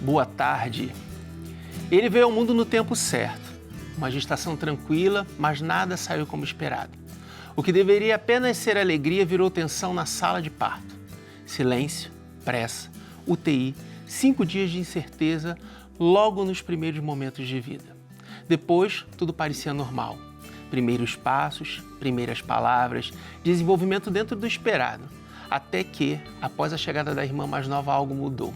boa tarde. Ele veio ao mundo no tempo certo. Uma gestação tranquila, mas nada saiu como esperado. O que deveria apenas ser alegria virou tensão na sala de parto. Silêncio, pressa, UTI, 5 dias de incerteza logo nos primeiros momentos de vida. Depois, tudo parecia normal. Primeiros passos, primeiras palavras, desenvolvimento dentro do esperado. Até que, após a chegada da irmã mais nova, algo mudou.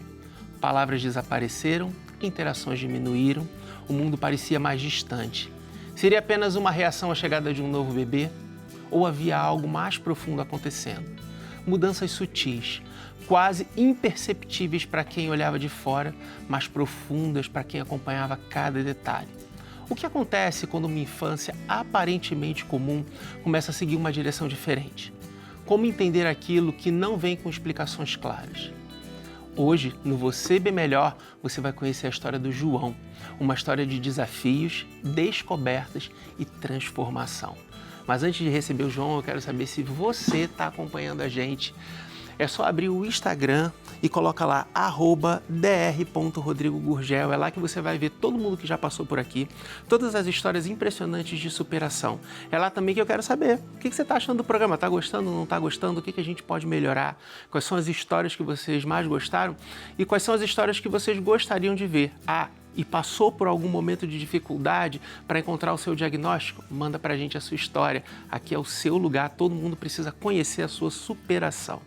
Palavras desapareceram, interações diminuíram, o mundo parecia mais distante. Seria apenas uma reação à chegada de um novo bebê? Ou havia algo mais profundo acontecendo? Mudanças sutis, quase imperceptíveis para quem olhava de fora, mas profundas para quem acompanhava cada detalhe. O que acontece quando uma infância aparentemente comum começa a seguir uma direção diferente? Como entender aquilo que não vem com explicações claras? Hoje, no Você Bem Melhor, você vai conhecer a história do João, uma história de desafios, descobertas e transformação. Mas antes de receber o João, eu quero saber se você está acompanhando a gente. É só abrir o Instagram e coloca lá @dr.rodrigogurgel. É lá que você vai ver todo mundo que já passou por aqui, todas as histórias impressionantes de superação. É lá também que eu quero saber o que você está achando do programa. Está gostando, não está gostando? O que a gente pode melhorar? Quais são as histórias que vocês mais gostaram? E quais são as histórias que vocês gostariam de ver? E passou por algum momento de dificuldade para encontrar o seu diagnóstico? Manda para a gente a sua história. Aqui é o seu lugar, todo mundo precisa conhecer a sua superação.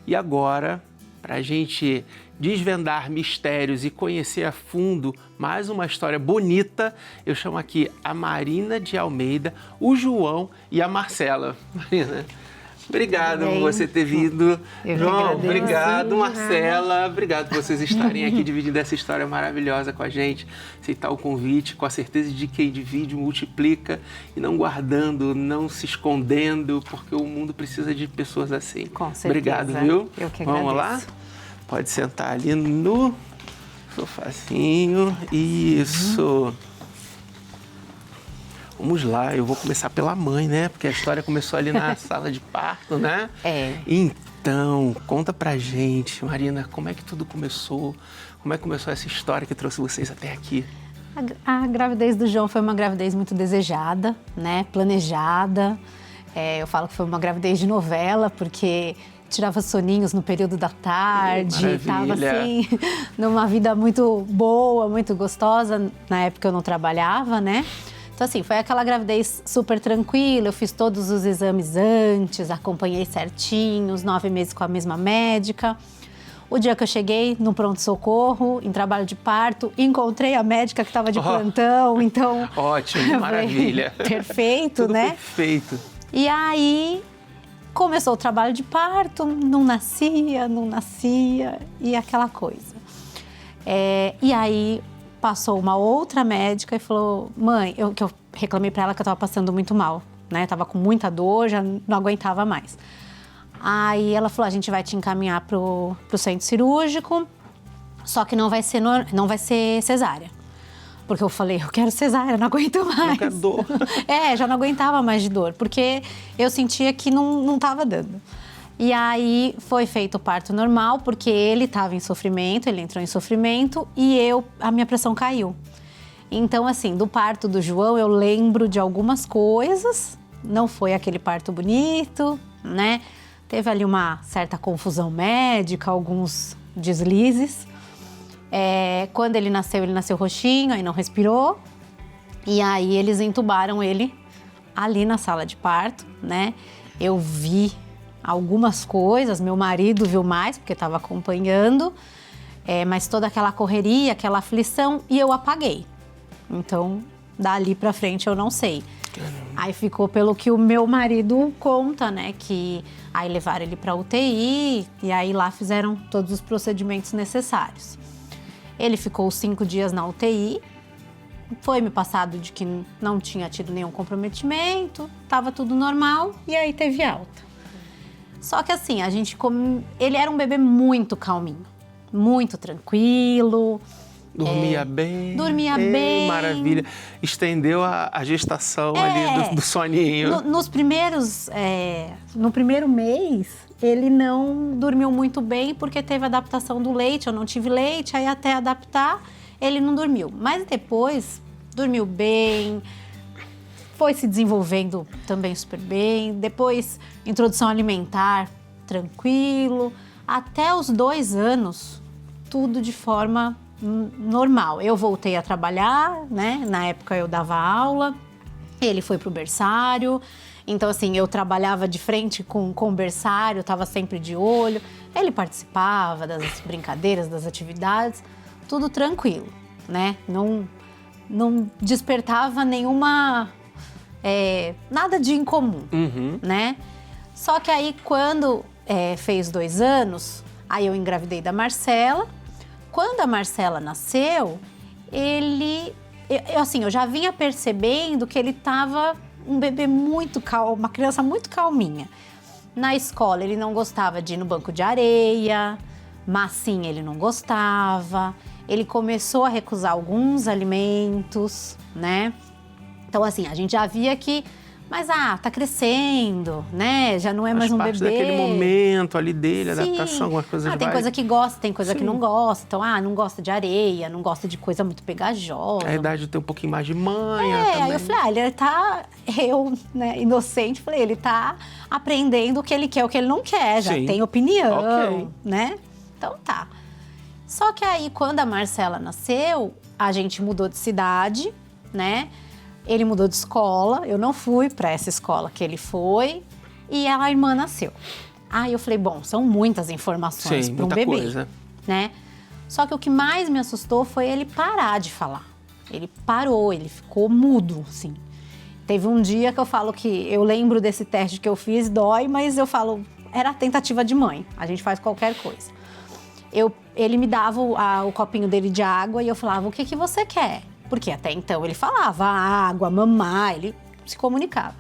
E agora, para a gente desvendar mistérios e conhecer a fundo mais uma história bonita, eu chamo aqui a Marina de Almeida, o João e a Marcela. Marina, obrigado por você ter vindo. João, obrigado. Marcela, obrigado por vocês estarem aqui dividindo essa história maravilhosa com a gente, aceitar o convite, com a certeza de que quem divide multiplica e não guardando, não se escondendo, porque o mundo precisa de pessoas assim. Com certeza. Obrigado, viu? Eu que agradeço. Vamos lá? Pode sentar ali no sofazinho. Isso. Vamos lá, eu vou começar pela mãe, né? Porque a história começou ali na sala de parto, né? Então, conta pra gente, Marina, como é que tudo começou? Como é que começou essa história que trouxe vocês até aqui? A gravidez do João foi uma gravidez muito desejada, né? Planejada. Eu falo que foi uma gravidez de novela, porque tirava soninhos no período da tarde, estava assim, numa vida muito boa, muito gostosa. Na época eu não trabalhava, né? Então, assim, foi aquela gravidez super tranquila, eu fiz todos os exames antes, acompanhei certinho, os 9 meses com a mesma médica. O dia que eu cheguei no pronto-socorro, em trabalho de parto, encontrei a médica que estava de plantão, então... Ótimo, maravilha. Perfeito, tudo né? Perfeito. E aí, começou o trabalho de parto, não nascia, e aquela coisa. E aí... Passou uma outra médica e falou, mãe, eu reclamei para ela que eu estava passando muito mal, né? Tava com muita dor, já não aguentava mais. Aí ela falou, a gente vai te encaminhar pro centro cirúrgico, só que não vai ser cesárea. Porque eu falei, eu quero cesárea, não aguento mais. Não quero dor. Já não aguentava mais de dor, porque eu sentia que não estava dando. E aí foi feito o parto normal, porque ele estava em sofrimento, ele entrou em sofrimento e a minha pressão caiu. Então, assim, do parto do João eu lembro de algumas coisas, não foi aquele parto bonito, né? Teve ali uma certa confusão médica, alguns deslizes. Quando ele nasceu roxinho, aí não respirou. E aí eles entubaram ele ali na sala de parto, né? Eu vi algumas coisas, meu marido viu mais, porque estava acompanhando, mas toda aquela correria, aquela aflição, e eu apaguei. Então, dali pra frente eu não sei. Aí ficou pelo que o meu marido conta, né, que aí levaram ele pra UTI, e aí lá fizeram todos os procedimentos necessários. Ele ficou 5 dias na UTI, foi me passado de que não tinha tido nenhum comprometimento, estava tudo normal, e aí teve alta. Só que assim, ele era um bebê muito calminho, muito tranquilo, Dormia bem. Dormia bem. Maravilha. Estendeu a gestação ali do soninho. No primeiro mês, ele não dormiu muito bem porque teve adaptação do leite. Eu não tive leite, aí até adaptar, ele não dormiu. Mas depois, dormiu bem, foi se desenvolvendo também super bem. Depois, introdução alimentar, tranquilo. Até os 2 anos, tudo de forma normal. Eu voltei a trabalhar, né? Na época eu dava aula, ele foi pro berçário. Então, assim, eu trabalhava de frente com o berçário, estava sempre de olho. Ele participava das brincadeiras, das atividades, tudo tranquilo, né? Não despertava nenhuma... nada de incomum, né? Só que aí, quando fez 2 anos, aí eu engravidei da Marcela. Quando a Marcela nasceu, eu já vinha percebendo que ele estava um bebê muito calmo, uma criança muito calminha. Na escola, ele não gostava de ir no banco de areia, massinha ele não gostava. Ele começou a recusar alguns alimentos, né? Então, assim, a gente já via que... Mas, tá crescendo, né? Já não é mais um bebê. Faz parte daquele momento ali dele, Sim. adaptação, algumas coisas tem coisa que gosta, tem coisa que não gosta. Então, não gosta de areia, não gosta de coisa muito pegajosa. A idade de ter um pouquinho mais de manha também. Aí eu falei, ele tá... Eu, né, inocente, falei, ele tá aprendendo o que ele quer, o que ele não quer. Já tem opinião, né? Então, tá. Só que aí, quando a Marcela nasceu, a gente mudou de cidade, né? Ele mudou de escola, eu não fui para essa escola que ele foi, e a irmã nasceu. Aí eu falei, bom, são muitas informações para um bebê, coisa, né? Só que o que mais me assustou foi ele parar de falar. Ele parou, ele ficou mudo, assim. Teve um dia que eu falo que eu lembro desse teste que eu fiz, dói, mas eu falo, era a tentativa de mãe, a gente faz qualquer coisa. Ele me dava o copinho dele de água e eu falava, o que você quer? Porque até então ele falava água, mamar, ele se comunicava.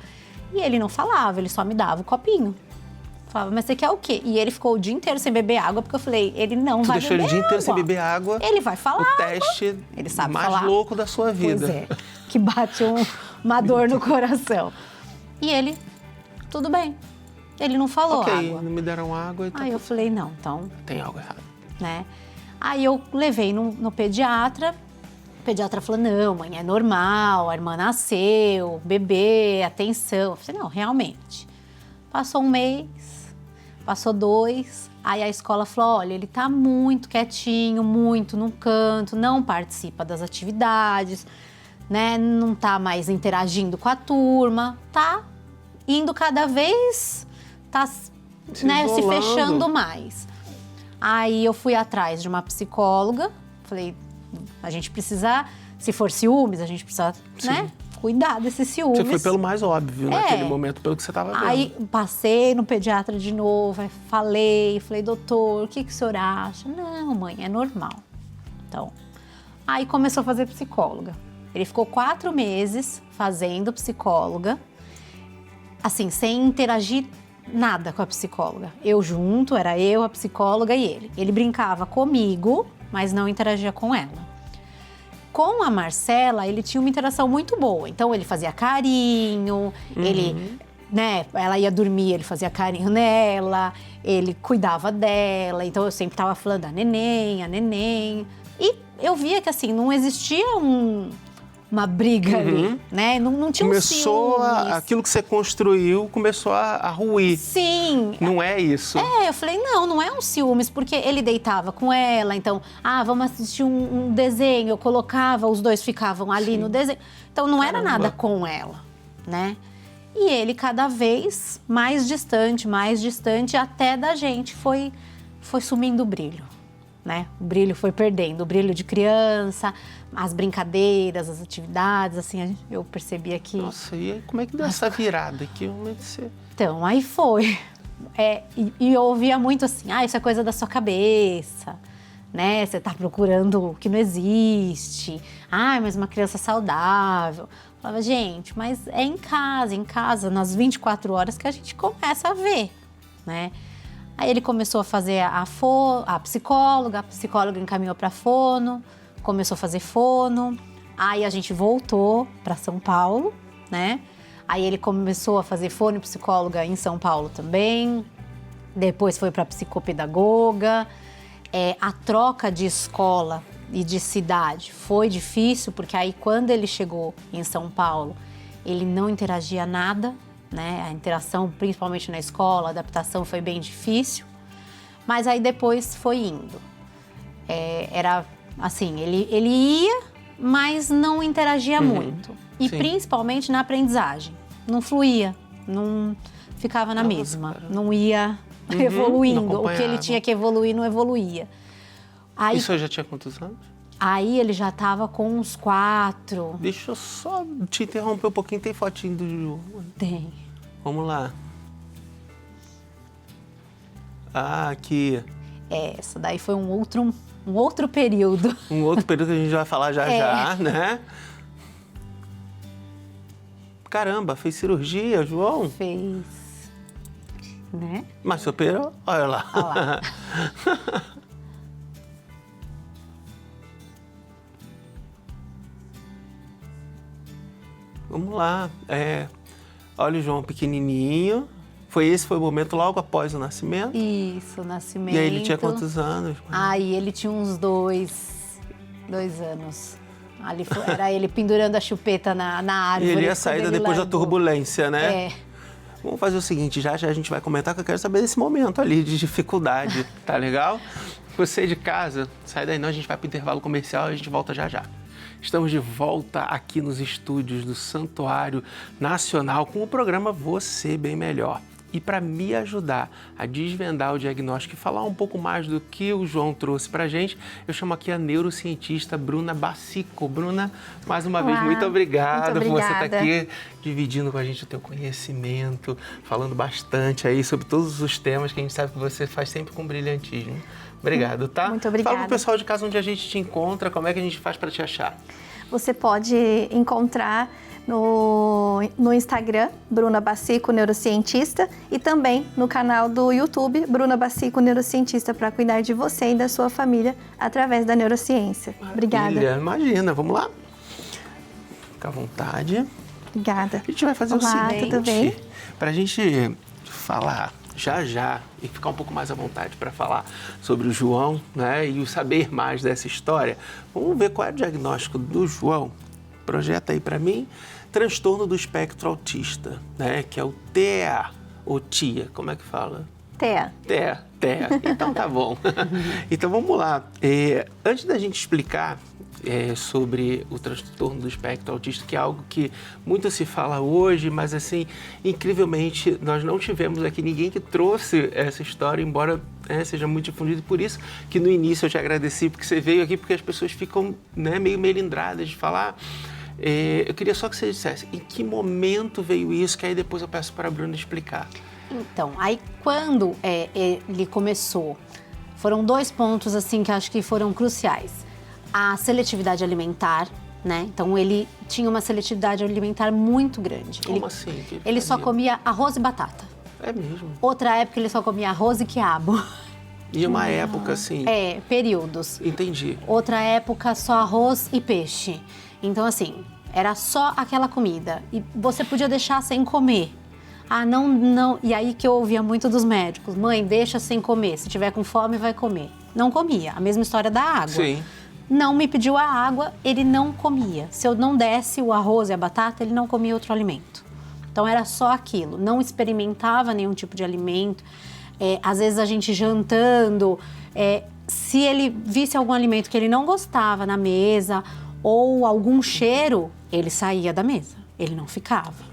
E ele não falava, ele só me dava o copinho. Falava, mas você quer o quê? E ele ficou o dia inteiro sem beber água, porque eu falei, ele não vai beber água. Tu deixou ele o dia inteiro sem beber água. Ele vai falar o teste ele sabe mais falar. louco da sua vida. Pois é, que bate uma dor no coração. E ele, tudo bem. Ele não falou água. Não me deram água. Aí eu falei, não, então... Tem algo errado. Né? Aí eu levei no pediatra. O pediatra falou, não, mãe, é normal, a irmã nasceu, bebê, atenção. Eu falei, não, realmente. Passou 1 mês, passou 2, aí a escola falou, olha, ele tá muito quietinho, muito num canto, não participa das atividades, né, não tá mais interagindo com a turma, tá indo cada vez, tá se fechando mais. Aí eu fui atrás de uma psicóloga, falei, a gente precisa, se for ciúmes, a gente precisa, né, cuidar desses ciúmes. Você foi pelo mais óbvio naquele momento, pelo que você estava vendo. Aí passei no pediatra de novo, falei, doutor, o que o senhor acha? Não, mãe, é normal. Então, aí começou a fazer psicóloga. Ele ficou 4 meses fazendo psicóloga, assim, sem interagir nada com a psicóloga. Eu junto, era eu, a psicóloga e ele. Ele brincava comigo, mas não interagia com ela. Com a Marcela, ele tinha uma interação muito boa. Então, ele fazia carinho, ele, né, ela ia dormir, ele fazia carinho nela, ele cuidava dela. Então, eu sempre estava falando a neném. E eu via que, assim, não existia uma briga ali, né? Não tinha começou aquilo que você construiu começou a ruir. Sim. Não é isso? Eu falei, não é um ciúmes, porque ele deitava com ela, então, vamos assistir um desenho, eu colocava, os dois ficavam ali no desenho. Então, não era nada com ela, né? E ele cada vez mais distante, até da gente foi sumindo o brilho. Né? O brilho foi perdendo, o brilho de criança, as brincadeiras, as atividades, assim, eu percebia que... Nossa, e aí, como é que deu essa virada? Então, aí foi. E eu ouvia muito assim, isso é coisa da sua cabeça, né? Você tá procurando o que não existe. Mas uma criança saudável. Eu falava, gente, mas é em casa, nas 24 horas que a gente começa a ver, né? Aí ele começou a fazer a psicóloga encaminhou para fono, começou a fazer fono, aí a gente voltou para São Paulo, né? Aí ele começou a fazer fono e psicóloga em São Paulo também, depois foi para psicopedagoga. A troca de escola e de cidade foi difícil, porque aí quando ele chegou em São Paulo, ele não interagia nada, né? A interação, principalmente na escola, a adaptação foi bem difícil, mas aí depois foi indo. Era assim, ele ia, mas não interagia muito. E Sim. principalmente na aprendizagem. Não fluía, não ficava na mesma, cara. não ia Não evoluindo. O que acompanhava. ele tinha que evoluir, não evoluía. Aí, Isso já tinha quantos anos? aí ele já estava com uns 4. Deixa eu só te interromper um pouquinho. Tem fotinho do João? Tem. Vamos lá. Ah, aqui. Essa daí foi um outro período. Um outro período que a gente vai falar já, né? Caramba, fez cirurgia, João? Fez, né? Mas superou? Olha lá. Olha lá. Vamos lá. Olha o João pequenininho. Foi o momento logo após o nascimento. Isso, o nascimento. E aí ele tinha quantos anos? Aí ele tinha uns 2 anos. Ali era ele pendurando a chupeta na E árvore. ele ia quando sair ele depois da largou. turbulência, né? É. Vamos fazer o seguinte, já a gente vai comentar, que eu quero saber desse momento ali de dificuldade, tá legal? Você de casa, sai daí não, a gente vai pro intervalo comercial e a gente volta já já. Estamos de volta aqui nos estúdios do Santuário Nacional com o programa Você Bem Melhor. E para me ajudar a desvendar o diagnóstico e falar um pouco mais do que o João trouxe para a gente, eu chamo aqui a neurocientista Bruna Bassico. Bruna, mais uma vez, muito obrigada por você estar aqui dividindo com a gente o teu conhecimento, falando bastante aí sobre todos os temas que a gente sabe que você faz sempre com brilhantismo. Obrigado, tá? Muito obrigada. Fala pro pessoal de casa onde a gente te encontra, como é que a gente faz para te achar. Você pode encontrar no Instagram, Bruna Bassico, neurocientista, e também no canal do YouTube, Bruna Bassico, neurocientista, para cuidar de você e da sua família através da neurociência. Obrigada. Maravilha, imagina, vamos lá? Fica à vontade. Obrigada. A gente vai fazer Olá, o seguinte, tudo bem? para a gente falar já e ficar um pouco mais à vontade para falar sobre o João, né, e o saber mais dessa história. Vamos ver qual é o diagnóstico do João. Projeta aí para mim, transtorno do espectro autista, né, que é o TEA, ou TIA, como é que fala? TEA. TEA. Então tá bom. Então vamos lá. Antes da gente explicar sobre o transtorno do espectro autista, que é algo que muito se fala hoje, mas assim, incrivelmente, nós não tivemos aqui ninguém que trouxe essa história, embora seja muito difundido. Por isso que no início eu te agradeci, porque você veio aqui, porque as pessoas ficam meio melindradas de falar. Eu queria só que você dissesse em que momento veio isso, que aí depois eu peço para a Bruna explicar. Então, aí quando ele começou, foram 2 pontos assim que acho que foram cruciais. A seletividade alimentar, né? Então ele tinha uma seletividade alimentar muito grande. Como assim? Que Ele só fazia? comia arroz e batata. É mesmo. Outra época ele só comia arroz e quiabo. E uma época assim. Períodos. Entendi. Outra época só arroz e peixe. Então assim, era só aquela comida. E você podia deixar sem comer. Ah, não. E aí que eu ouvia muito dos médicos. Mãe, deixa sem comer. Se tiver com fome, vai comer. Não comia. A mesma história da água. Sim. Não me pediu a água, ele não comia. Se eu não desse o arroz e a batata, ele não comia outro alimento. Então era só aquilo. Não experimentava nenhum tipo de alimento. Às vezes a gente jantando, se ele visse algum alimento que ele não gostava na mesa ou algum cheiro, ele saía da mesa. Ele não ficava.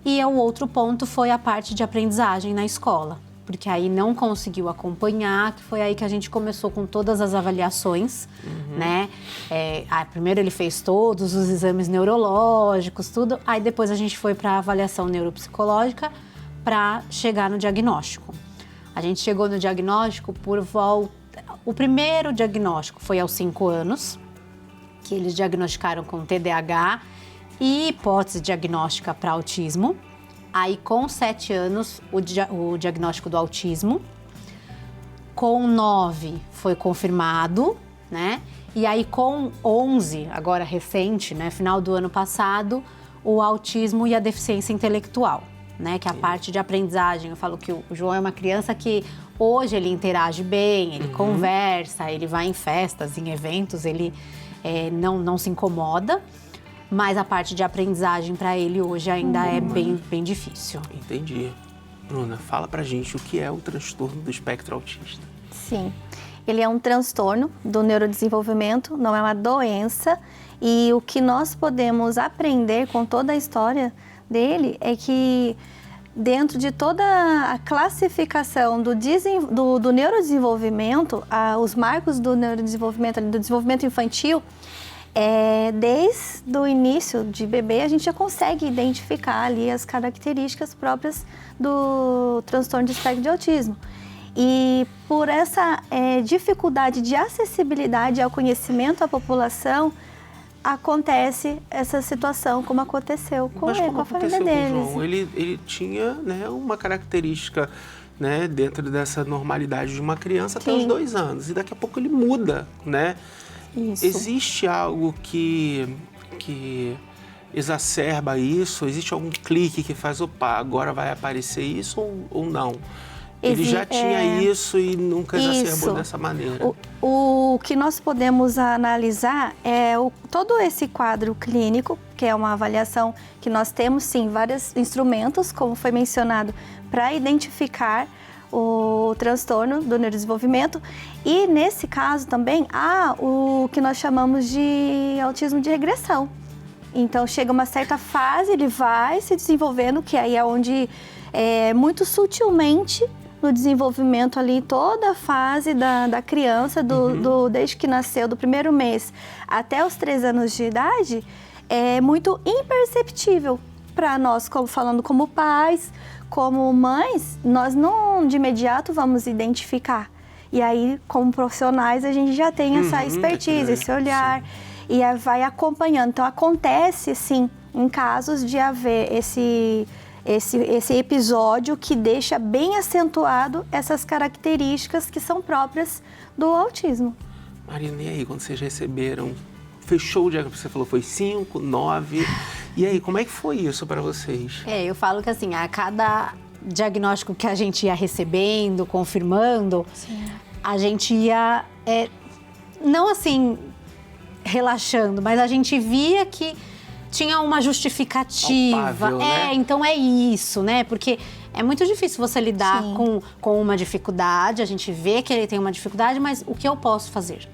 E o outro ponto foi a parte de aprendizagem na escola, porque aí não conseguiu acompanhar, que foi aí que a gente começou com todas as avaliações, né? Primeiro ele fez todos os exames neurológicos, tudo, aí depois a gente foi para a avaliação neuropsicológica para chegar no diagnóstico. A gente chegou no diagnóstico por volta... O primeiro diagnóstico foi aos 5 anos, que eles diagnosticaram com TDAH e hipótese diagnóstica para autismo. Aí, com 7 anos, o diagnóstico do autismo. Com 9, foi confirmado, né? E aí com 11, agora recente, né, final do ano passado, o autismo e a deficiência intelectual, né, que é a parte de aprendizagem. Eu falo que o João é uma criança que hoje ele interage bem, ele conversa, ele vai em festas, em eventos, ele não se incomoda, mas a parte de aprendizagem para ele hoje ainda é bem difícil. Entendi. Bruna, fala pra gente o que é o transtorno do espectro autista. Sim, ele é um transtorno do neurodesenvolvimento, não é uma doença. E o que nós podemos aprender com toda a história dele é que dentro de toda a classificação do neurodesenvolvimento, os marcos do neurodesenvolvimento, do desenvolvimento infantil, desde o início de bebê, a gente já consegue identificar ali as características próprias do transtorno de espectro de autismo. E por essa dificuldade de acessibilidade ao conhecimento à população, acontece essa situação como aconteceu com ele, com a família deles. João? Ele tinha, né, uma característica, né, dentro dessa normalidade de uma criança até os 2 anos. E daqui a pouco ele muda, né? Isso. Existe algo que exacerba isso? Existe algum clique que faz, opa, agora vai aparecer isso ou não? Ele já tinha isso e nunca exacerbou dessa maneira. O que nós podemos analisar é todo esse quadro clínico, que é uma avaliação que nós temos, sim, vários instrumentos, como foi mencionado, para identificar o transtorno do neurodesenvolvimento. E, nesse caso, também, há o que nós chamamos de autismo de regressão. Então, chega uma certa fase, ele vai se desenvolvendo, que aí é onde, muito sutilmente, no desenvolvimento ali, toda a fase da criança, desde que nasceu, do primeiro mês até os 3 anos de idade, é muito imperceptível para nós, falando como pais, como mães, nós não de imediato vamos identificar. E aí, como profissionais, a gente já tem essa expertise, esse olhar, e aí vai acompanhando. Então, acontece, sim, em casos de haver esse episódio que deixa bem acentuado essas características que são próprias do autismo. Marina, e aí, quando vocês receberam, fechou o diagnóstico, você falou foi 5, 9, e aí, como é que foi isso para vocês? Eu falo que assim, a cada diagnóstico que a gente ia recebendo, confirmando, a gente ia, não assim, relaxando, mas a gente via que tinha uma justificativa. Palpável, né? Então é isso, né? Porque é muito difícil você lidar com uma dificuldade, a gente vê que ele tem uma dificuldade, mas o que eu posso fazer?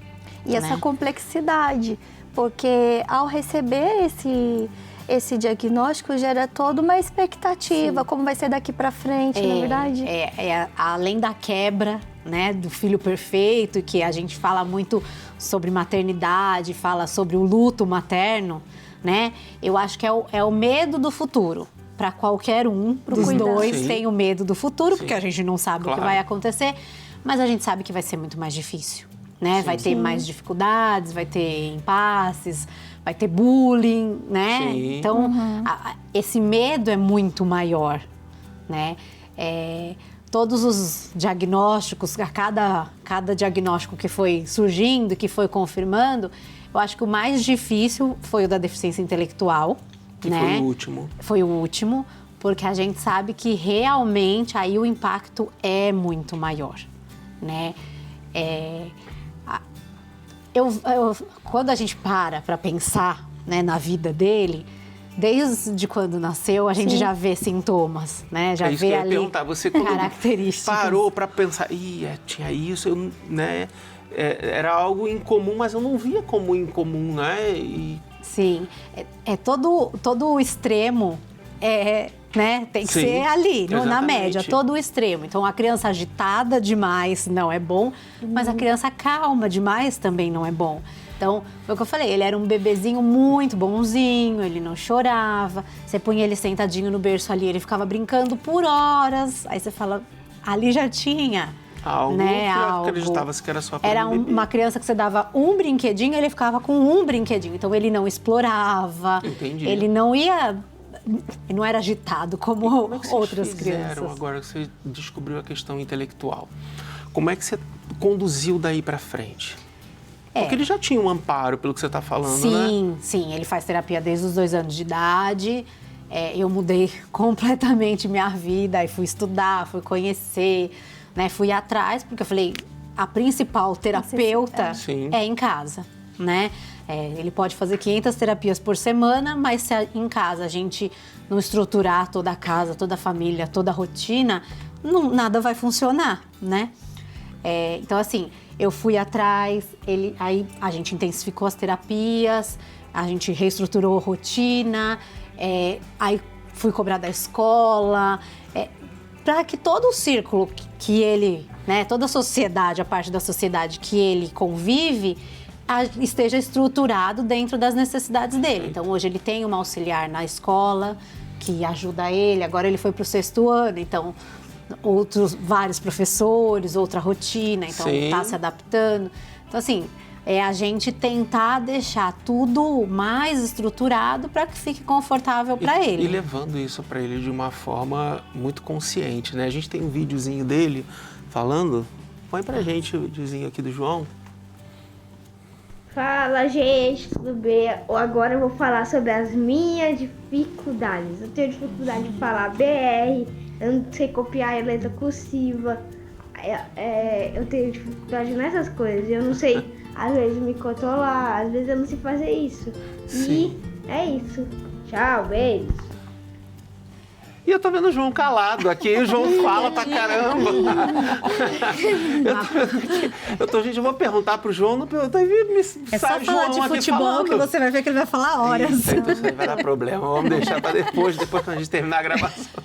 E essa complexidade, porque ao receber esse diagnóstico gera toda uma expectativa, como vai ser daqui para frente, na verdade? Além da quebra, né, do filho perfeito, que a gente fala muito sobre maternidade, fala sobre o luto materno, né? Eu acho que é o medo do futuro. Para qualquer um dos dois tem o medo do futuro, porque a gente não sabe o que vai acontecer, mas a gente sabe que vai ser muito mais difícil, né? Vai ter mais dificuldades, vai ter impasses, vai ter bullying, né? Então, esse medo é muito maior, né? Todos os diagnósticos, cada diagnóstico que foi surgindo, que foi confirmando, eu acho que o mais difícil foi o da deficiência intelectual, que né? Foi o último. Foi o último, porque a gente sabe que realmente aí o impacto é muito maior, né? Quando a gente para pensar, né, na vida dele, desde quando nasceu, a gente já vê sintomas, né? Já vê ali você quando características. Parou para pensar, tinha isso, né? Era algo incomum, mas eu não via como incomum, né? Sim, todo o extremo né? Tem que ser ali, na média, todo o extremo. Então, a criança agitada demais não é bom, mas a criança calma demais também não é bom. Então, foi o que eu falei, ele era um bebezinho muito bonzinho, ele não chorava. Você punha ele sentadinho no berço ali, ele ficava brincando por horas. Aí você fala, ali já tinha... Algo né? que acreditava-se que era só para Era uma criança que você dava um brinquedinho, ele ficava com um brinquedinho. Então, ele não explorava. Entendi. Ele não era agitado como outras crianças. Agora que você descobriu a questão intelectual, como é que você conduziu daí para frente? Porque ele já tinha um amparo, pelo que você está falando, né? Sim. Ele faz terapia desde os 2 anos de idade. Eu mudei completamente minha vida, e fui estudar, fui conhecer, né? Fui atrás, porque eu falei, a principal terapeuta é em casa, né? Ele pode fazer 500 terapias por semana, mas se em casa a gente não estruturar toda a casa, toda a família, toda a rotina, nada vai funcionar, né? Então, assim, eu fui atrás, aí a gente intensificou as terapias, a gente reestruturou a rotina, aí fui cobrar da escola, para que todo o círculo que ele, né, toda a sociedade, a parte da sociedade que ele convive, esteja estruturado dentro das necessidades dele. Então, hoje ele tem uma auxiliar na escola que ajuda ele, agora ele foi para o 6º ano, então vários professores, outra rotina, então está se adaptando. Então, assim, a gente tentar deixar tudo mais estruturado para que fique confortável para ele. E levando isso para ele de uma forma muito consciente, né? A gente tem um videozinho dele falando. Põe pra gente o videozinho aqui do João. Fala, gente, tudo bem? Agora eu vou falar sobre as minhas dificuldades. Eu tenho dificuldade de falar BR, eu não sei copiar a letra cursiva, eu tenho dificuldade nessas coisas, eu não sei, às vezes, me controlar, às vezes eu não sei fazer isso. Sim. E é isso. Tchau, beijos. E eu tô vendo o João calado aqui, o João fala pra caramba. Gente, eu vou perguntar pro João, não perguntar, só falar de futebol que você vai ver que ele vai falar horas. Isso, então isso aí vai dar problema, vamos deixar pra depois que a gente terminar a gravação.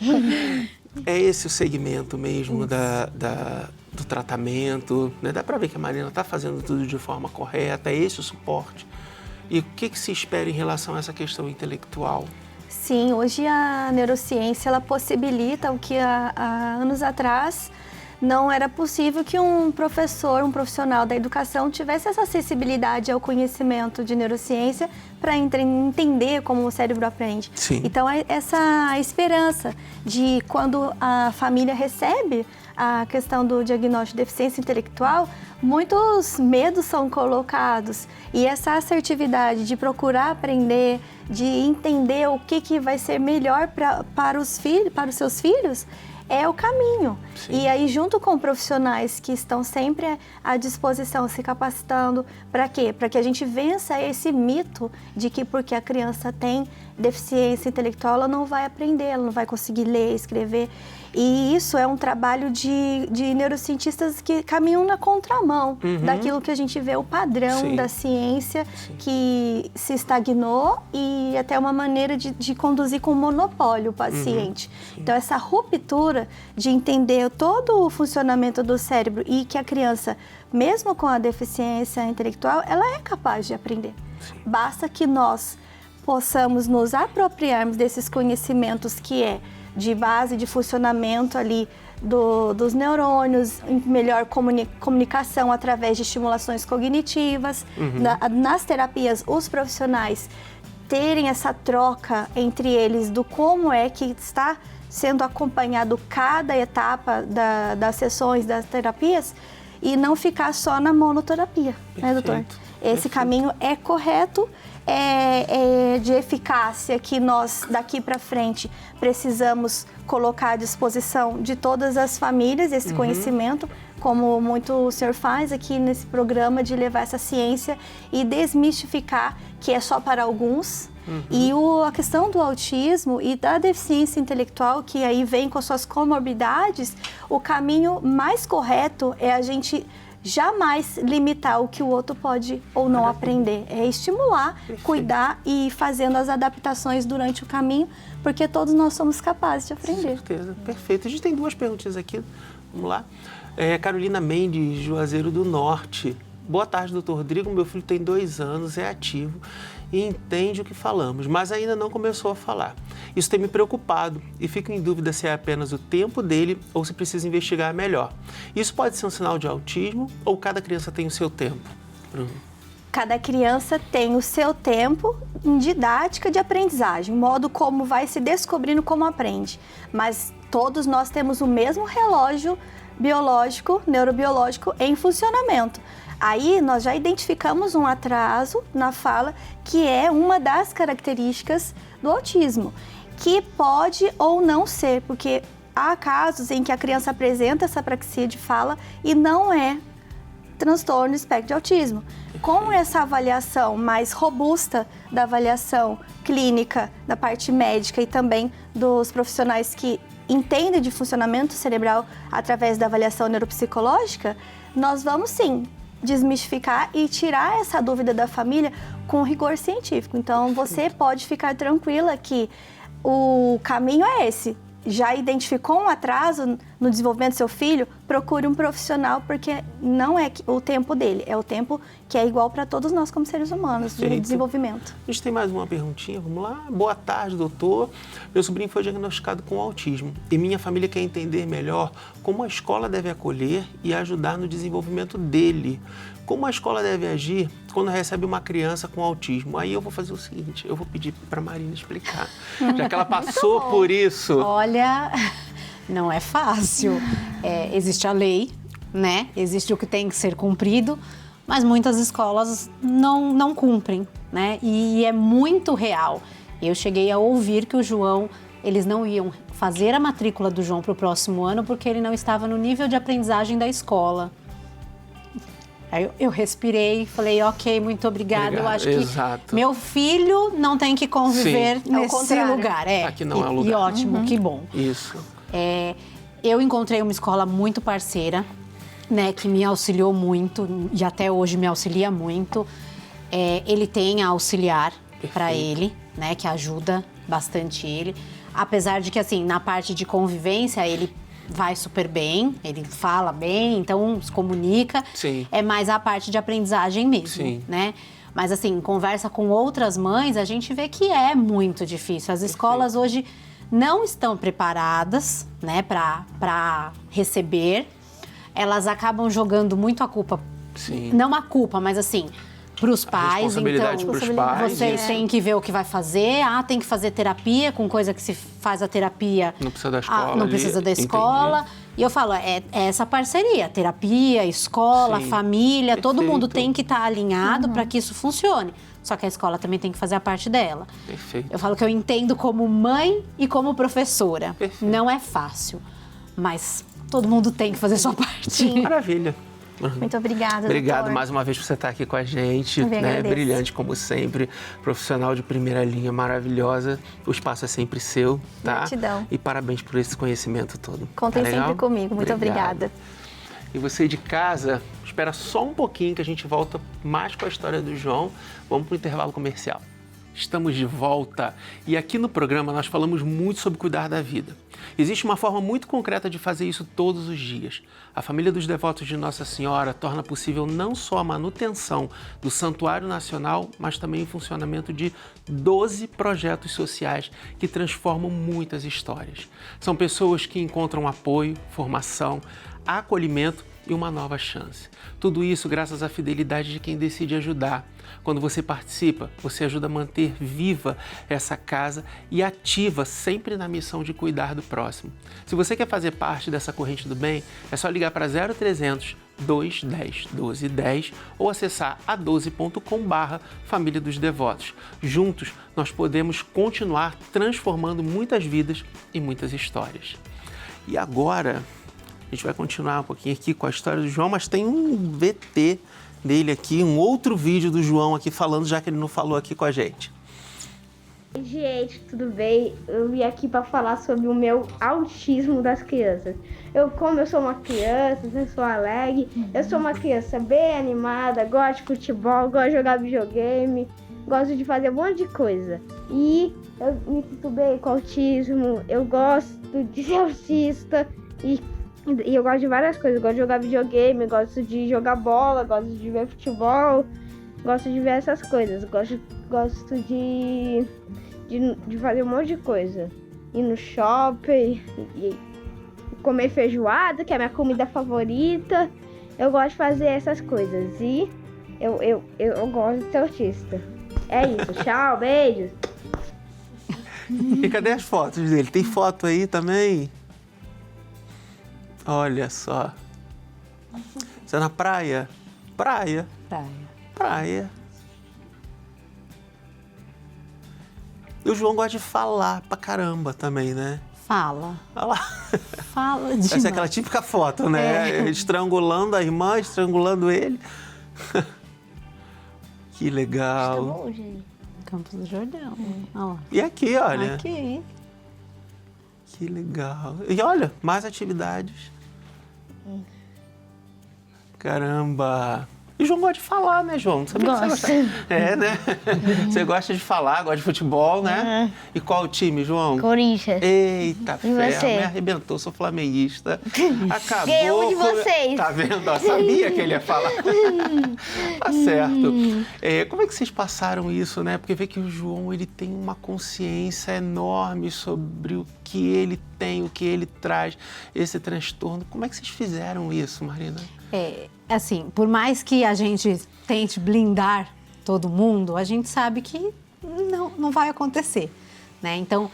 É esse o segmento mesmo do tratamento, né? Dá pra ver que a Marina tá fazendo tudo de forma correta, é esse o suporte. E o que se espera em relação a essa questão intelectual? Sim, hoje a neurociência ela possibilita o que há anos atrás não era possível, que um professor, um profissional da educação tivesse essa acessibilidade ao conhecimento de neurociência para entender como o cérebro aprende. Sim. Então, essa esperança de quando a família recebe a questão do diagnóstico de deficiência intelectual, muitos medos são colocados, e essa assertividade de procurar aprender, de entender o que vai ser melhor para os seus filhos, é o caminho. Sim. E aí, junto com profissionais que estão sempre à disposição, se capacitando, para quê? Para que a gente vença esse mito de que porque a criança tem deficiência intelectual, ela não vai aprender, ela não vai conseguir ler, escrever. E isso é um trabalho de neurocientistas que caminham na contramão daquilo que a gente vê, o padrão da ciência que se estagnou, e até uma maneira de conduzir com monopólio o paciente. Então, essa ruptura de entender todo o funcionamento do cérebro e que a criança, mesmo com a deficiência intelectual, ela é capaz de aprender. Basta que nós possamos nos apropriarmos desses conhecimentos que é de base de funcionamento ali dos neurônios, melhor comunicação através de estimulações cognitivas. Nas terapias, os profissionais terem essa troca entre eles do como é que está sendo acompanhado cada etapa das sessões, das terapias, e não ficar só na monoterapia, né, doutor? Esse caminho é correto, é de eficácia, que nós, daqui para frente, precisamos colocar à disposição de todas as famílias esse conhecimento, como muito o senhor faz aqui nesse programa, de levar essa ciência e desmistificar que é só para alguns. E a questão do autismo e da deficiência intelectual, que aí vem com suas comorbidades, o caminho mais correto é a gente jamais limitar o que o outro pode ou não aprender. É estimular, cuidar e ir fazendo as adaptações durante o caminho, porque todos nós somos capazes de aprender. Com certeza, perfeito. A gente tem 2 perguntinhas aqui, vamos lá. Carolina Mendes, Juazeiro do Norte. Boa tarde, doutor Rodrigo. Meu filho tem 2 anos, é ativo e entende o que falamos, mas ainda não começou a falar. Isso tem me preocupado e fico em dúvida se é apenas o tempo dele ou se precisa investigar melhor. Isso pode ser um sinal de autismo ou cada criança tem o seu tempo? Cada criança tem o seu tempo em didática de aprendizagem, modo como vai se descobrindo como aprende. Mas todos nós temos o mesmo relógio biológico, neurobiológico em funcionamento. Aí nós já identificamos um atraso na fala, que é uma das características do autismo, que pode ou não ser, porque há casos em que a criança apresenta essa apraxia de fala e não é transtorno do espectro de autismo. Com essa avaliação mais robusta da avaliação clínica, da parte médica e também dos profissionais que entendem de funcionamento cerebral através da avaliação neuropsicológica, nós vamos sim desmistificar e tirar essa dúvida da família com rigor científico. Então, você pode ficar tranquila que o caminho é esse. Já identificou um atraso no desenvolvimento do seu filho, procure um profissional, porque não é o tempo dele, é o tempo que é igual para todos nós como seres humanos, de desenvolvimento. A gente tem mais uma perguntinha, vamos lá. Boa tarde, doutor. Meu sobrinho foi diagnosticado com autismo e minha família quer entender melhor como a escola deve acolher e ajudar no desenvolvimento dele. Como a escola deve agir quando recebe uma criança com autismo? Aí eu vou fazer o seguinte, eu vou pedir para a Marina explicar, já que ela passou por isso. Olha, não é fácil. Existe a lei, né? Existe o que tem que ser cumprido, mas muitas escolas não cumprem, né? E é muito real. Eu cheguei a ouvir que o João, eles não iam fazer a matrícula do João para o próximo ano porque ele não estava no nível de aprendizagem da escola. Aí eu respirei e falei, ok, muito obrigada. Eu acho que meu filho não tem que conviver nesse lugar. Aqui não é o lugar. E ótimo, que bom. Isso. Eu encontrei uma escola muito parceira, né, que me auxiliou muito e até hoje me auxilia muito. Ele tem a auxiliar para ele, né, que ajuda bastante ele. Apesar de que, assim, na parte de convivência, ele vai super bem, ele fala bem, então se comunica. Sim. É mais a parte de aprendizagem mesmo, sim, né? Mas assim, conversa com outras mães, a gente vê que é muito difícil. As escolas hoje não estão preparadas, né, para receber. Elas acabam jogando muito a culpa, sim, não a culpa, mas assim, para os pais. Responsabilidade Então, pros pais, vocês têm que ver o que vai fazer. Tem que fazer terapia, com coisa que se faz a terapia. Não precisa da escola. Não precisa da escola. Entendi. E eu falo, é essa parceria, terapia, escola, sim, família, perfeito. Todo mundo tem que estar alinhado para que isso funcione. Só que a escola também tem que fazer a parte dela. Perfeito. Eu falo que eu entendo como mãe e como professora. Perfeito. Não é fácil, mas todo mundo tem que fazer a sua parte. Sim. Maravilha. Muito obrigada, Obrigado doutor. mais uma vez por você estar aqui com a gente, Eu né? agradeço. Brilhante como sempre, profissional de primeira linha, maravilhosa. O espaço é sempre seu, tá? Gratidão. E parabéns por esse conhecimento todo. Contem Tá legal? sempre comigo. Muito obrigada. E você de casa, espera só um pouquinho que a gente volta mais com a história do João. Vamos para o intervalo comercial. Estamos de volta e aqui no programa nós falamos muito sobre cuidar da vida. Existe uma forma muito concreta de fazer isso todos os dias. A família dos devotos de Nossa Senhora torna possível não só a manutenção do Santuário Nacional, mas também o funcionamento de 12 projetos sociais que transformam muitas histórias. São pessoas que encontram apoio, formação, acolhimento e uma nova chance. Tudo isso graças à fidelidade de quem decide ajudar. Quando você participa, você ajuda a manter viva essa casa e ativa sempre na missão de cuidar do próximo. Se você quer fazer parte dessa corrente do bem, é só ligar para 0300 210 1210 ou acessar a12.com/Família dos Devotos. Juntos, nós podemos continuar transformando muitas vidas e muitas histórias. E agora, a gente vai continuar um pouquinho aqui com a história do João, mas tem um VT dele aqui, um outro vídeo do João aqui falando, já que ele não falou aqui com a gente. Gente, tudo bem? Eu vim aqui para falar sobre o meu autismo das crianças. Como eu sou uma criança, eu sou alegre, eu sou uma criança bem animada, gosto de futebol, gosto de jogar videogame, gosto de fazer um monte de coisa. E eu me sinto bem com autismo, eu gosto de ser autista e eu gosto de várias coisas. Eu gosto de jogar videogame, gosto de jogar bola, gosto de ver futebol, gosto de ver essas coisas. Gosto de fazer um monte de coisa. Ir no shopping, e comer feijoada, que é a minha comida favorita. Eu gosto de fazer essas coisas. E eu gosto de ser autista. É isso. Tchau, beijos. E cadê as fotos dele? Tem foto aí também? Olha só. Você é na praia? Praia. Praia. E o João gosta de falar pra caramba também, né? Fala. Olha lá. Fala demais. Essa é aquela típica foto, né? Estrangulando a irmã, estrangulando ele. Que legal. Tá bom, gente. Campos do Jordão. Olha lá. E aqui, olha. Aqui. Que legal. E olha, mais atividades. Caramba. E o João gosta de falar, né, João? Não sabia que você Gosto. gosta. É, né? Você gosta de falar, gosta de futebol, né? E qual o time, João? Corinthians. Eita, E ferro, você? me arrebentou, sou flamenguista. Acabou. Ganhei um de vocês. Tá vendo? Eu sabia que ele ia falar. Tá certo. Como é que vocês passaram isso, né? Porque vê que o João, ele tem uma consciência enorme sobre o que ele tem, o que ele traz, esse transtorno. Como é que vocês fizeram isso, Marina? Assim, por mais que a gente tente blindar todo mundo, a gente sabe que não vai acontecer, né? Então,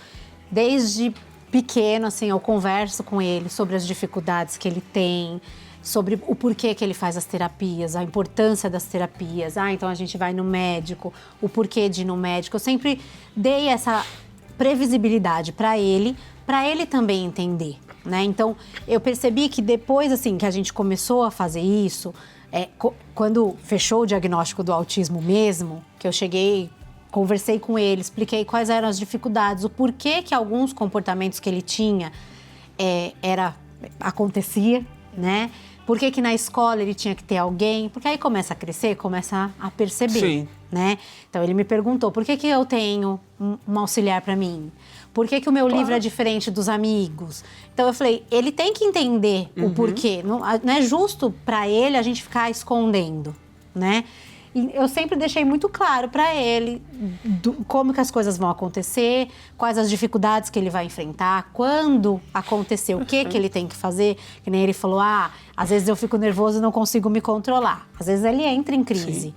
desde pequeno, assim, eu converso com ele sobre as dificuldades que ele tem, sobre o porquê que ele faz as terapias, a importância das terapias. Então a gente vai no médico, o porquê de ir no médico. Eu sempre dei essa previsibilidade para ele também entender, né? Então, eu percebi que depois, assim, que a gente começou a fazer isso, quando fechou o diagnóstico do autismo mesmo, que eu cheguei, conversei com ele, expliquei quais eram as dificuldades, o porquê que alguns comportamentos que ele tinha acontecia, né? Por que na escola ele tinha que ter alguém? Porque aí começa a crescer, começa a perceber, Sim. né? Então, ele me perguntou, por que eu tenho um auxiliar para mim? Por que o meu livro é diferente dos amigos? Então, eu falei, ele tem que entender o porquê. Não é justo para ele a gente ficar escondendo, né? E eu sempre deixei muito claro para ele como que as coisas vão acontecer, quais as dificuldades que ele vai enfrentar, quando acontecer, o que ele tem que fazer. Que nem ele falou, às vezes eu fico nervoso e não consigo me controlar. Às vezes ele entra em crise. Sim.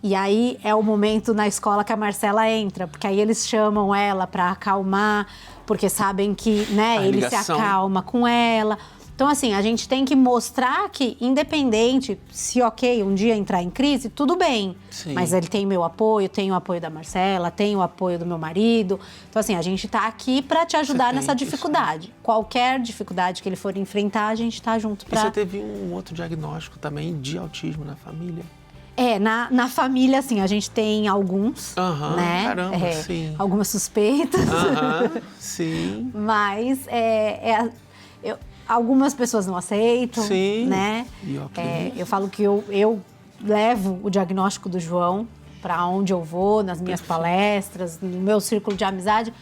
E aí é o momento na escola que a Marcela entra, porque aí eles chamam ela para acalmar, porque sabem que, né, ele se acalma com ela. Então, assim, a gente tem que mostrar que, independente, se um dia entrar em crise, tudo bem. Sim. Mas ele tem meu apoio, tem o apoio da Marcela, tem o apoio do meu marido. Então, assim, a gente tá aqui para te ajudar nessa dificuldade. Qualquer dificuldade que ele for enfrentar, a gente tá junto para... E você teve um outro diagnóstico também de autismo na família? Na família, assim, a gente tem alguns, né? Caramba, sim. Algumas suspeitas. Sim. Mas algumas pessoas não aceitam, sim. né? Eu falo que eu levo o diagnóstico do João para onde eu vou, nas minhas palestras, no meu círculo de amizade,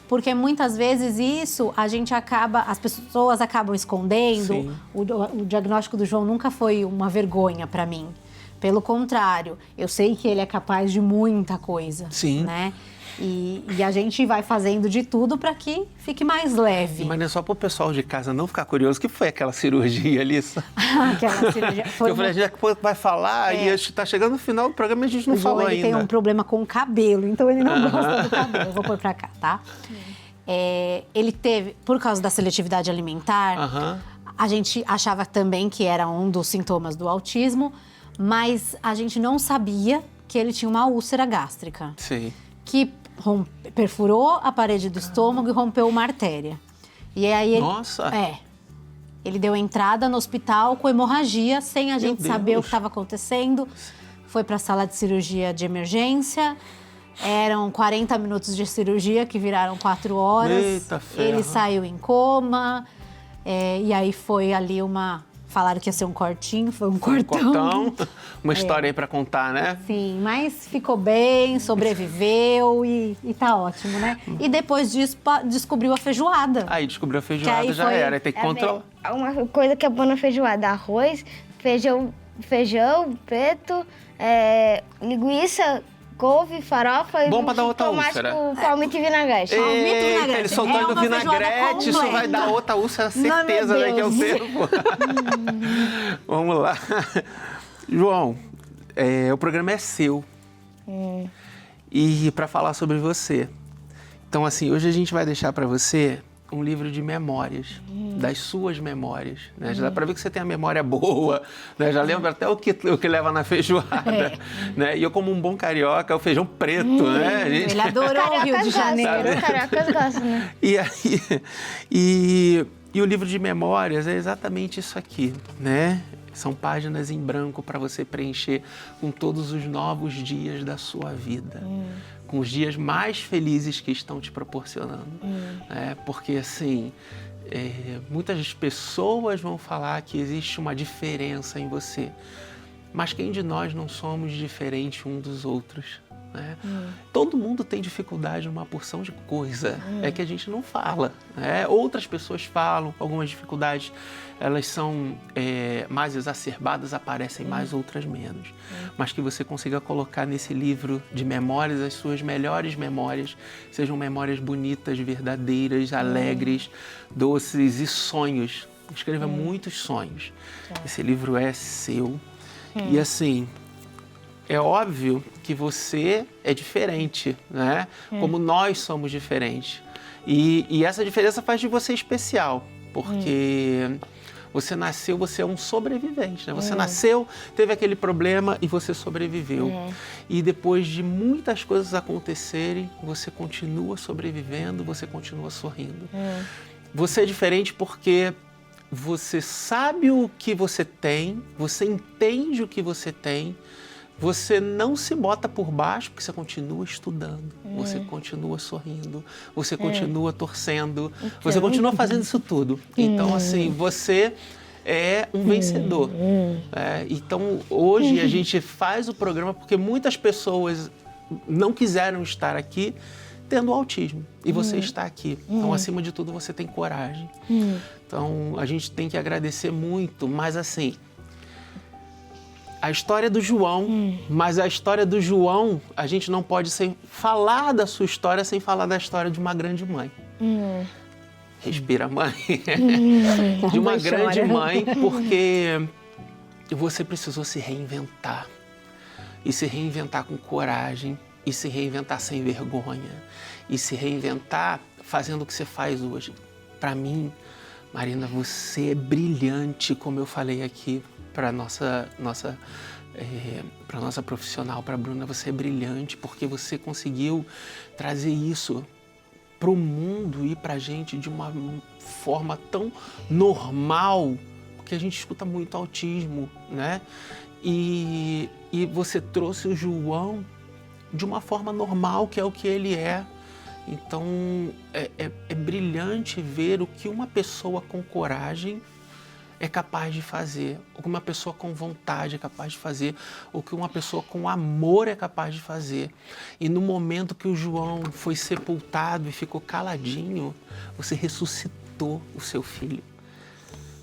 porque muitas vezes isso as pessoas acabam escondendo. O diagnóstico do João nunca foi uma vergonha para mim. Pelo contrário, eu sei que ele é capaz de muita coisa, sim. né? E a gente vai fazendo de tudo para que fique mais leve. Mas não é só para o pessoal de casa não ficar curioso, o que foi aquela cirurgia ali? Aquela cirurgia foi eu falei, a gente vai falar e está chegando no final do programa e a gente não falou ainda. Ele tem um problema com o cabelo, então ele não gosta do cabelo. Eu vou pôr para cá, tá? Ele teve, por causa da seletividade alimentar, a gente achava também que era um dos sintomas do autismo, mas a gente não sabia que ele tinha uma úlcera gástrica. Sim. Que perfurou a parede do estômago e rompeu uma artéria. E aí ele... Nossa! Ele deu entrada no hospital com hemorragia, sem a gente saber o que estava acontecendo. Foi para a sala de cirurgia de emergência. Eram 40 minutos de cirurgia, que viraram 4 horas. Eita ferro. Ele saiu em coma. E aí foi ali Falaram que ia ser um cortinho, foi um cortão. Uma história aí pra contar, né? Sim, mas ficou bem, sobreviveu e tá ótimo, né? E depois disso, descobriu a feijoada. Aí descobriu a feijoada, já era. Aí tem que controlar. Uma coisa que é boa na feijoada: arroz, feijão preto, linguiça, couve, farofa bom e pra dar outra tomate úlcera. com palmito e vinagrete. Eita, ele soltando o vinagrete, isso vai dar outra úlcera, certeza, né, que é o termo. Vamos lá. João, o programa é seu. E para falar sobre você. Então, assim, hoje a gente vai deixar para você um livro de memórias, das suas memórias. Né? Já dá para ver que você tem a memória boa, né? Já lembra até o que leva na feijoada. Né? E eu, como um bom carioca, o feijão preto. Né? Ele adorou o Rio de Janeiro. Cariocas gostam, né? E o livro de memórias é exatamente isso aqui, né? São páginas em branco para você preencher com todos os novos dias da sua vida. Com os dias mais felizes que estão te proporcionando. Porque, assim, muitas pessoas vão falar que existe uma diferença em você. Mas quem de nós não somos diferentes uns dos outros? Né? Todo mundo tem dificuldade numa porção de coisa, é que a gente não fala. Né? Outras pessoas falam, algumas dificuldades elas são mais exacerbadas, aparecem mais, outras menos. Mas que você consiga colocar nesse livro de memórias as suas melhores memórias, sejam memórias bonitas, verdadeiras, alegres, doces e sonhos. Escreva muitos sonhos. Esse livro é seu. E assim, é óbvio que você é diferente, né? Como nós somos diferentes. E essa diferença faz de você especial, porque você nasceu, você é um sobrevivente, né? Você nasceu, teve aquele problema e você sobreviveu. E depois de muitas coisas acontecerem, você continua sobrevivendo, você continua sorrindo. Você é diferente porque você sabe o que você tem, você entende o que você tem, você não se bota por baixo porque você continua estudando, você continua sorrindo, você continua torcendo, você continua fazendo isso tudo. Então, assim, você é um vencedor. Então, hoje a gente faz o programa porque muitas pessoas não quiseram estar aqui tendo autismo. E você está aqui. Então, acima de tudo, você tem coragem. Então, a gente tem que agradecer muito, mas assim, a história do João, mas a história do João, a gente não pode falar da sua história sem falar da história de uma grande mãe. Respira, mãe. De uma grande mãe, porque você precisou se reinventar. E se reinventar com coragem, e se reinventar sem vergonha, e se reinventar fazendo o que você faz hoje. Para mim, Marina, você é brilhante, como eu falei aqui para nossa profissional, para a Bruna, você é brilhante porque você conseguiu trazer isso para o mundo e para a gente de uma forma tão normal, porque a gente escuta muito autismo, né? E você trouxe o João de uma forma normal, que é o que ele é. Então, é brilhante ver o que uma pessoa com coragem é capaz de fazer, o que uma pessoa com vontade é capaz de fazer, o que uma pessoa com amor é capaz de fazer. E no momento que o João foi sepultado e ficou caladinho, você ressuscitou o seu filho.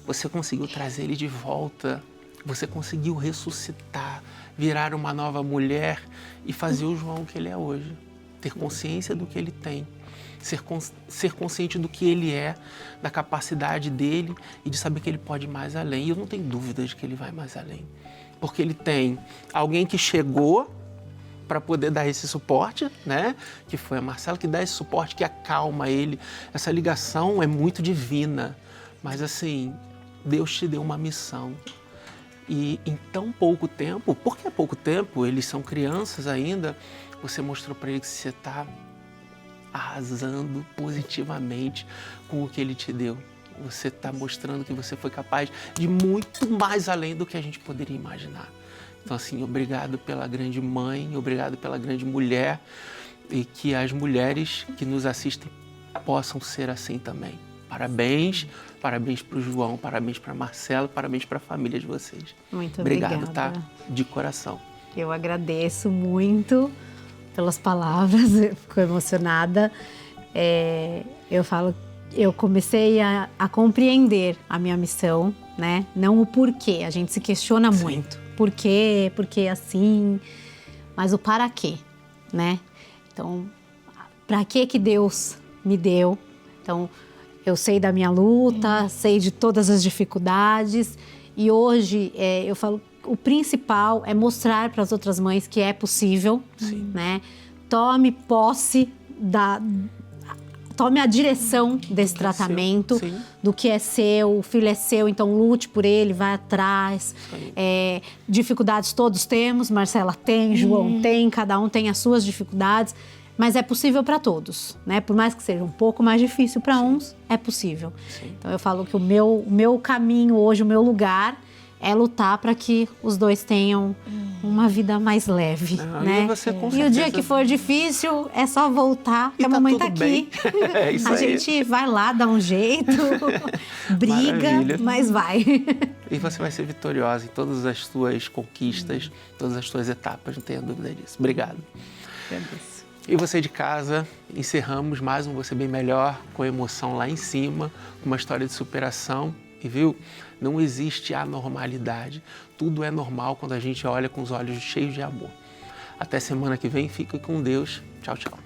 Você conseguiu trazer ele de volta, você conseguiu ressuscitar, virar uma nova mulher e fazer o João que ele é hoje. Ter consciência do que ele tem, ser consciente do que ele é, da capacidade dele e de saber que ele pode ir mais além. E eu não tenho dúvida de que ele vai mais além, porque ele tem alguém que chegou para poder dar esse suporte, né? Que foi a Marcela, que dá esse suporte, que acalma ele. Essa ligação é muito divina, mas assim, Deus te deu uma missão. E em tão pouco tempo, porque é pouco tempo, eles são crianças ainda, você mostrou para ele que você está arrasando positivamente com o que ele te deu. Você está mostrando que você foi capaz de muito mais além do que a gente poderia imaginar. Então, assim, obrigado pela grande mãe, obrigado pela grande mulher, e que as mulheres que nos assistem possam ser assim também. Parabéns, parabéns para o João, parabéns para a Marcela, parabéns para a família de vocês. Muito obrigado, obrigada. Tá? De coração. Eu agradeço muito pelas palavras, eu fico emocionada. Eu comecei a compreender a minha missão, né? Não o porquê, a gente se questiona muito. Por quê? Por que assim? Mas o para quê, né? Então, para que Deus me deu? Então, eu sei da minha luta, sei de todas as dificuldades e hoje eu falo, o principal é mostrar para as outras mães que é possível, né? Tome posse tome a direção desse tratamento, Sim. do que é seu, o filho é seu, então lute por ele, vai atrás. Dificuldades todos temos, Marcela tem, João tem, cada um tem as suas dificuldades, mas é possível para todos, né? Por mais que seja um pouco mais difícil para uns, é possível. Sim. Então eu falo que o meu caminho hoje, o meu lugar é lutar para que os dois tenham uma vida mais leve, né? E você, com E o certeza... dia que for difícil, é só voltar, que a tá mamãe tudo tá aqui. É isso A aí. gente vai lá, dá um jeito, briga, Maravilha. mas vai. E você vai ser vitoriosa em todas as suas conquistas, todas as suas etapas, não tenha dúvida disso. Obrigado. Agradeço. E você de casa, encerramos mais um Você Bem Melhor, com emoção lá em cima, com uma história de superação. E viu, não existe anormalidade. Tudo é normal quando a gente olha com os olhos cheios de amor. Até semana que vem, fique com Deus. Tchau, tchau.